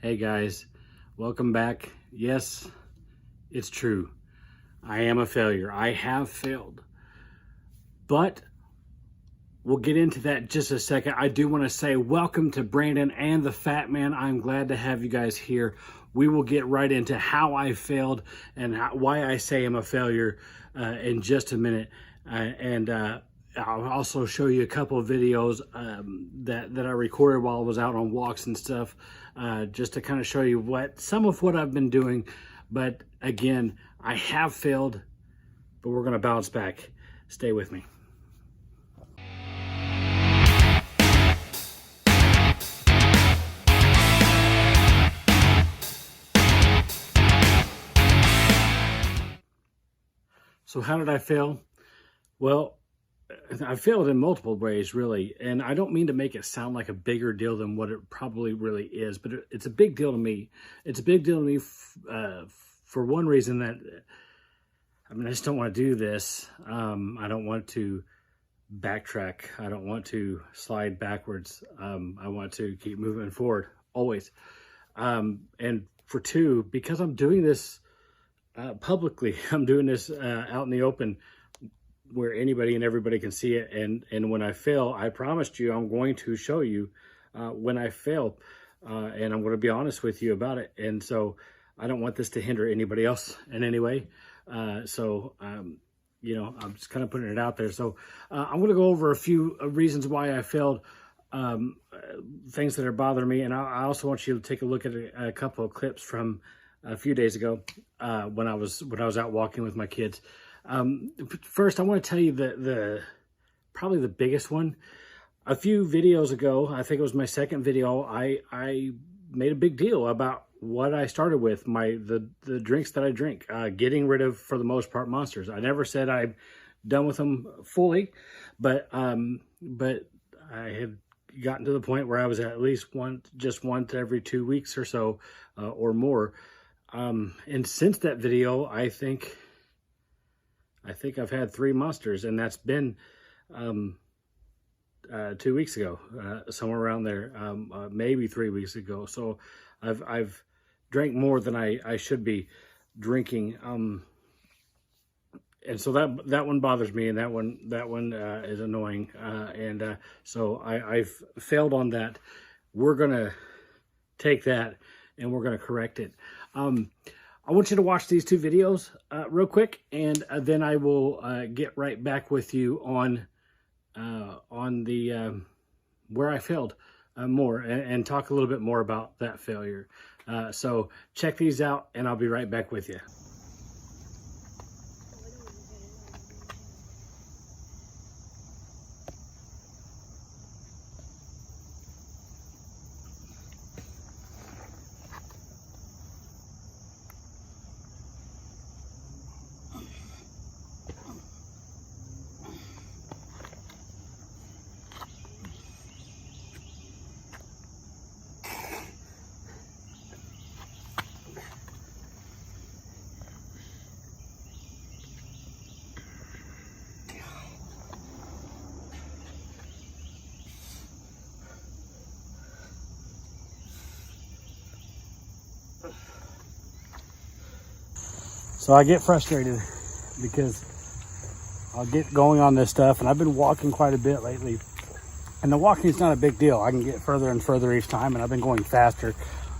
Hey guys, welcome back. Yes, it's true. I am a failure. I have failed. But we'll get into that in just a second. I do want to say welcome to Brandon and the Fat Man. I'm glad to have you guys here. We will get right into how I failed and why I say I'm a failure in just a minute. I'll also show you a couple of videos that I recorded while I was out on walks and stuff, just to kind of show you some of what I've been doing. But again, I have failed, but we're going to bounce back. Stay with me. So how did I fail? Well, I failed in multiple ways, really, and I don't mean to make it sound like a bigger deal than what it probably really is, but it's a big deal to me. It's a big deal to me for one reason that, I just don't want to do this. I don't want to backtrack. I don't want to slide backwards. I want to keep moving forward, always. And for two, because I'm doing this publicly, I'm doing this out in the open, where anybody and everybody can see it. And when I fail, I promised you I'm going to show you when I fail, and I'm going to be honest with you about it. And so I don't want this to hinder anybody else in any way. I'm just kind of putting it out there. So I'm going to go over a few reasons why I failed, things that are bothering me. And I also want you to take a look at a couple of clips from a few days ago when I was out walking with my kids. First, I want to tell you probably the biggest one. A few videos ago, I think it was my second video, I made a big deal about what I started with, the drinks that I drink, getting rid of, for the most part, Monsters. I never said I'm done with them fully, but I had gotten to the point where I was at least just once every 2 weeks or so, or more. And since that video, I think I've had 3 Monsters, and that's been 2 weeks ago, somewhere around there, maybe 3 weeks ago. So I've drank more than I should be drinking, and so that one bothers me, and that one is annoying, so I've failed on that. We're gonna take that and we're gonna correct it. I want you to watch these 2 videos real quick, and then I will get right back with you on the where I failed more, and talk a little bit more about that failure. So check these out, and I'll be right back with you. So I get frustrated because I'll get going on this stuff, and I've been walking quite a bit lately, and the walking is not a big deal. I can get further and further each time, and I've been going faster,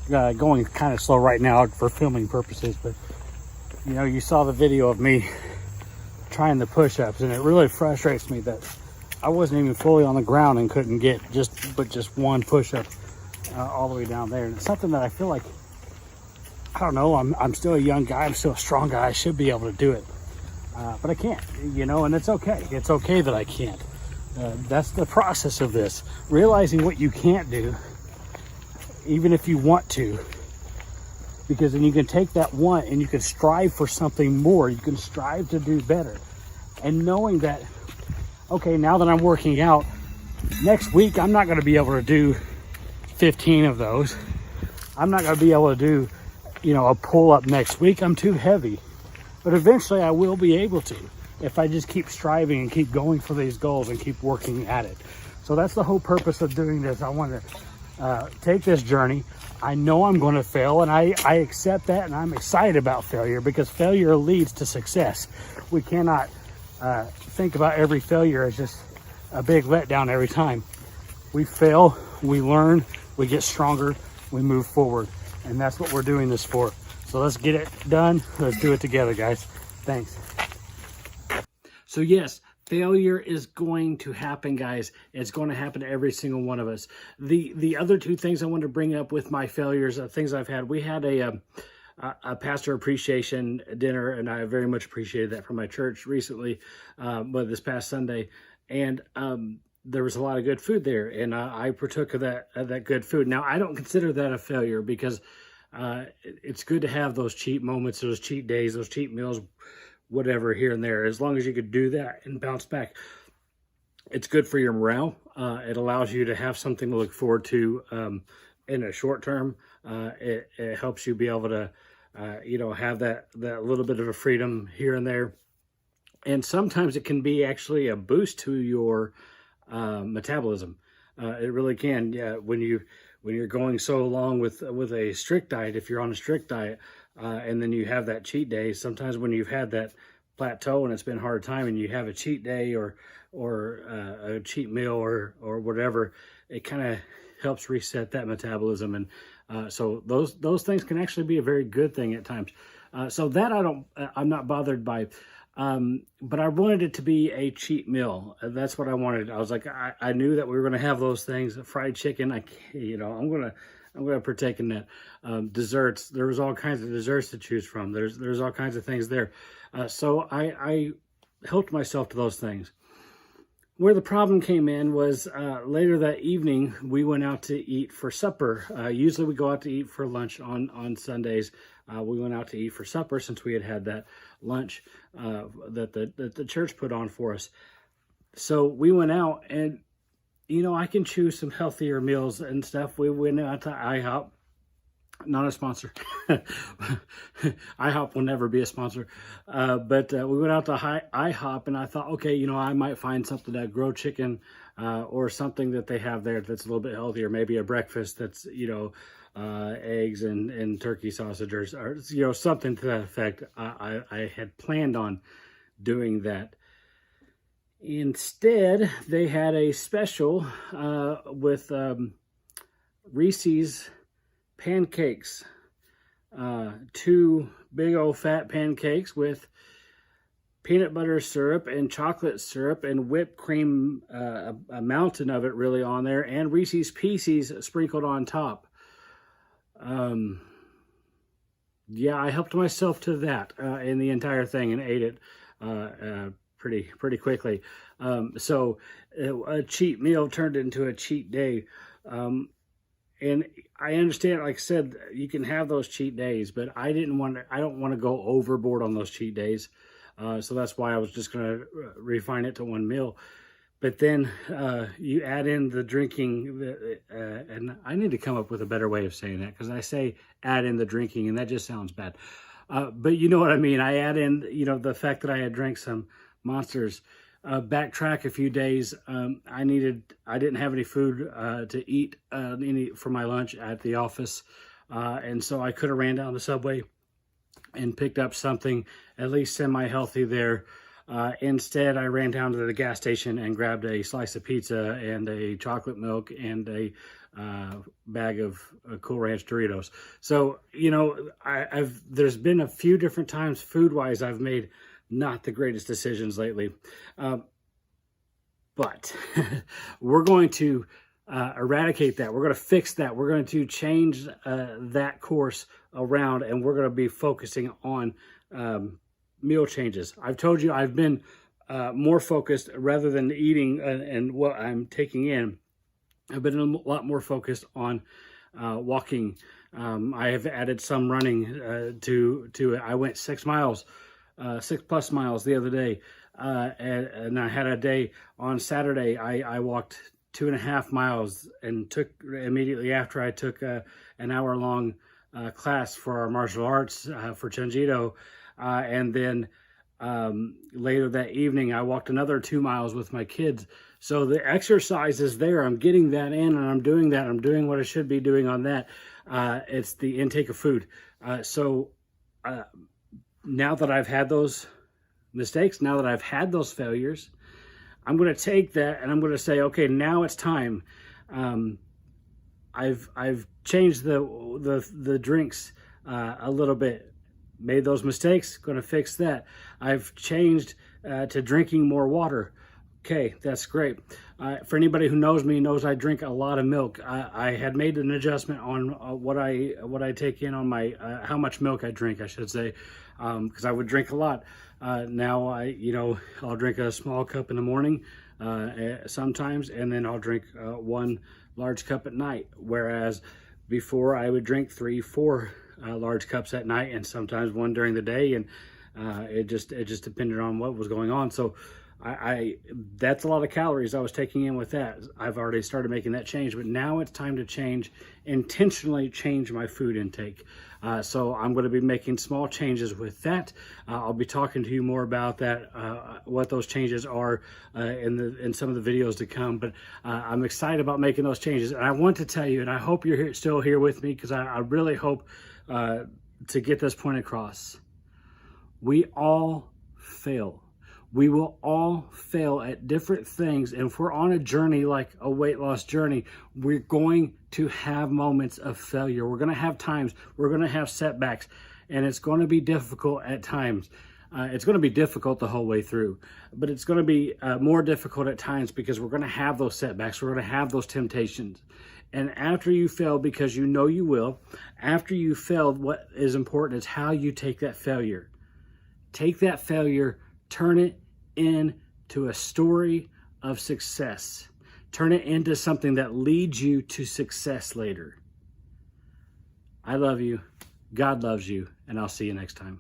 going kind of slow right now for filming purposes. But you saw the video of me trying the push-ups, and it really frustrates me that I wasn't even fully on the ground and couldn't get just one push-up all the way down there. And it's something that I feel like, I don't know, I'm still a young guy, I'm still a strong guy, I should be able to do it, but I can't, and it's okay. It's okay that I can't. That's the process of this, realizing what you can't do, even if you want to, because then you can take that want and you can strive for something more. You can strive to do better, and knowing that, okay, now that I'm working out, next week I'm not going to be able to do 15 of those. I'm not going to be able to do a pull-up next week. I'm too heavy. But eventually I will be able to, if I just keep striving and keep going for these goals and keep working at it. So that's the whole purpose of doing this. I want to take this journey. I know I'm going to fail, and I accept that, and I'm excited about failure because failure leads to success. We cannot think about every failure as just a big letdown every time. We fail, we learn, we get stronger, we move forward, and that's what we're doing this for. So let's get it done. Let's do it together, guys. Thanks. So yes, failure is going to happen, guys. It's going to happen to every single one of us. The other two things I want to bring up with my failures, things I've had, we had a pastor appreciation dinner, and I very much appreciated that from my church recently, but this past Sunday, and there was a lot of good food there, and I partook of that good food. Now, I don't consider that a failure because it's good to have those cheat moments, those cheat days, those cheat meals, whatever here and there. As long as you could do that and bounce back, it's good for your morale. It allows you to have something to look forward to in a short term. It helps you be able to have that little bit of a freedom here and there. And sometimes it can be actually a boost to your metabolism. It really can. Yeah, when you're going so long with a strict diet, if you're on a strict diet, and then you have that cheat day, sometimes when you've had that plateau and it's been a hard time and you have a cheat day or a cheat meal or whatever, it kind of helps reset that metabolism. And so those things can actually be a very good thing at times. So that I'm not bothered by. But I wanted it to be a cheat meal. That's what I wanted. I was like, I knew that we were going to have those things, fried chicken. I'm going to partake in that. Desserts. There was all kinds of desserts to choose from. There's all kinds of things there. So I helped myself to those things. Where the problem came in was later that evening, we went out to eat for supper. Usually we go out to eat for lunch on Sundays. We went out to eat for supper since we had that lunch that the church put on for us. So we went out, and I can choose some healthier meals and stuff. We went out to IHOP. Not a sponsor. IHOP will never be a sponsor. But we went out to IHOP, and I thought, okay, I might find something that grilled chicken or something that they have there that's a little bit healthier. Maybe a breakfast that's, eggs and turkey sausage or something to that effect. I had planned on doing that. Instead, they had a special with Reese's pancakes, 2 big old fat pancakes with peanut butter syrup and chocolate syrup and whipped cream, a mountain of it really on there, and Reese's Pieces sprinkled on top. Yeah, I helped myself to that in the entire thing and ate it pretty quickly. So a cheat meal turned into a cheat day. And I understand, like I said, you can have those cheat days, but I don't want to go overboard on those cheat days. So that's why I was just going to refine it to one meal. But then you add in the drinking, and I need to come up with a better way of saying that, because I say add in the drinking, and that just sounds bad. But you know what I mean. I add in, the fact that I had drank some Monsters. Backtrack a few days. I didn't have any food to eat for my lunch at the office, and so I could have ran down the Subway and picked up something at least semi-healthy there. Instead, I ran down to the gas station and grabbed a slice of pizza and a chocolate milk and a bag of Cool Ranch Doritos. So, there's been a few different times food-wise I've made not the greatest decisions lately. But we're going to eradicate that. We're going to fix that. We're going to change that course around, and we're going to be focusing on meal changes. I've told you I've been more focused rather than eating and what I'm taking in. I've been a lot more focused on walking. I have added some running to it. I went 6 miles. 6+ miles the other day, and I had a day on Saturday. I walked 2.5 miles and took immediately after I took an hour-long class for our martial arts for Chunjito, and then later that evening, I walked another 2 miles with my kids. So the exercise is there. I'm getting that in, and I'm doing that. I'm doing what I should be doing on that. It's the intake of food. Now that I've had those mistakes, now that I've had those failures, I'm going to take that and I'm going to say, okay, now it's time. I've changed the drinks a little bit. Made those mistakes, going to fix that. I've changed to drinking more water. Okay, that's great. For anybody who knows me, knows I drink a lot of milk. I had made an adjustment on what I take in on my how much milk I drink, I should say, because I would drink a lot. Now I'll drink a small cup in the morning sometimes, and then I'll drink one large cup at night. Whereas before I would drink 3-4 large cups at night, and sometimes one during the day, and it just depended on what was going on. So that's a lot of calories I was taking in with that. I've already started making that change, but now it's time to intentionally change my food intake. So I'm going to be making small changes with that. I'll be talking to you more about that, what those changes are in some of the videos to come. But I'm excited about making those changes. And I want to tell you, and I hope you're still here with me, because I really hope to get this point across. We all fail. We will all fail at different things. And if we're on a journey like a weight loss journey, we're going to have moments of failure. We're going to have times, we're going to have setbacks, and it's going to be difficult at times. It's going to be difficult the whole way through, but it's going to be more difficult at times because we're going to have those setbacks. We're going to have those temptations. And after you fail, because you know you will, after you failed, what is important is how you take that failure. Take that failure, turn it into a story of success. Turn it into something that leads you to success later. I love you. God loves you, and I'll see you next time.